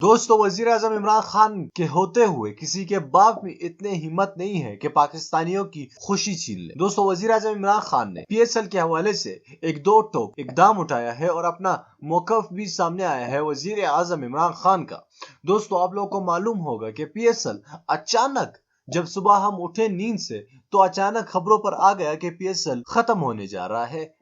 दोस्तों, वजीर आजम इमरान खान के होते हुए किसी के बाप में इतने हिम्मत नहीं है कि पाकिस्तानियों की खुशी छीन ले। दोस्तों, वजीर आजम इमरान खान ने पीएसएल के हवाले से एक दो टोक इकदाम उठाया है और अपना मौकफ भी सामने आया है वजीर आजम इमरान खान का। दोस्तों, आप लोगों को मालूम होगा कि पीएसएल अचानक जब सुबह हम उठे नींद से तो अचानक खबरों पर आ गया कि पीएसएल खत्म होने जा रहा है।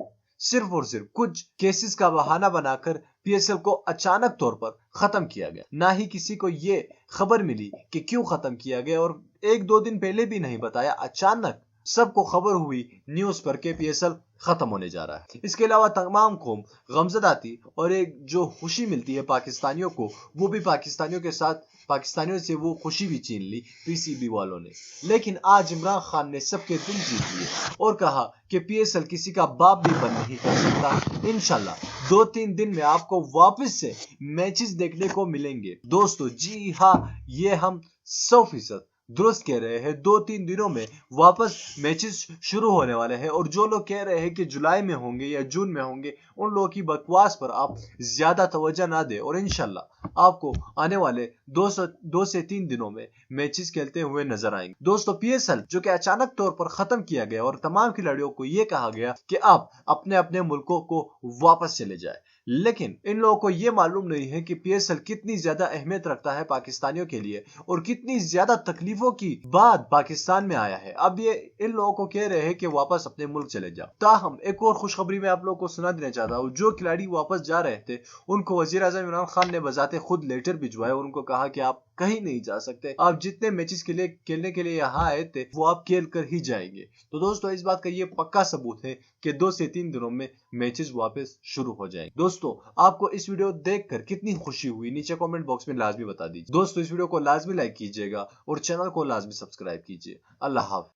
सिर्फ और सिर्फ कुछ केसेस का बहाना बनाकर पीएसएल को अचानक तौर पर खत्म किया गया। ना ही किसी को ये खबर मिली कि क्यों खत्म किया गया और एक दो दिन पहले भी नहीं बताया। अचानक सबको खबर हुई न्यूज पर कि पीएसएल खत्म होने जा रहा है। इसके अलावा तमाम कौम गमज़दा थी और एक जो खुशी मिलती है पाकिस्तानियों को, वो भी पाकिस्तानियों से वो खुशी भी छीन ली पीसीबी वालों ने। लेकिन आज इमरान खान ने सबके दिल जीत लिए और कहा कि पीएसएल किसी का बाप भी बंद नहीं कर सकता। इंशाल्लाह 2-3 दिन में आपको वापस से मैचेस देखने को मिलेंगे। दोस्तों, जी हाँ, ये हम 100% दुरुस्त कह रहे हैं। 2-3 दिनों में वापस मैचेस शुरू होने वाले हैं और जो लोग कह रहे हैं कि जुलाई में होंगे या जून में होंगे, उन लोगों की बकवास पर आप ज्यादा तवज्जो ना दें और इंशाल्लाह आपको आने वाले 2 से 3 दिनों में मैचेस खेलते हुए नजर आएंगे। दोस्तों, पीएसएल जो कि अचानक तौर पर खत्म किया गया और तमाम खिलाड़ियों को यह कहा गया कि आप अपने अपने मुल्कों को वापस चले जाए, लेकिन इन लोगों को यह मालूम नहीं है कि पीएसएल कितनी ज्यादा अहमियत रखता है पाकिस्तानियों के लिए और कितनी ज्यादा तकलीफों की बाद पाकिस्तान में आया है। अब ये इन लोगों को कह रहे हैं कि वापस अपने मुल्क चले जाओ। ताहम एक और खुशखबरी मैं आप लोगों को सुना देना चाहता हूँ। जो खिलाड़ी वापस जा रहे थे उनको वजीर आजम इमरान खान ने बजाते खुद लेटर भिजवाया और उनको कहा कि आप कहीं नहीं जा सकते, आप जितने मैचेस के लिए खेलने के लिए यहाँ आए थे वो आप खेल कर ही जाएंगे। तो दोस्तों, इस बात का ये पक्का सबूत है कि 2 से 3 दिनों में मैचेस वापस शुरू हो जाएंगे। दोस्तों, आपको इस वीडियो देखकर कितनी खुशी हुई नीचे कमेंट बॉक्स में लाजमी बता दीजिए। दोस्तों, इस वीडियो को लाजमी लाइक कीजिएगा और चैनल को लाजमी सब्सक्राइब कीजिए। अल्लाह हाफ़िज़।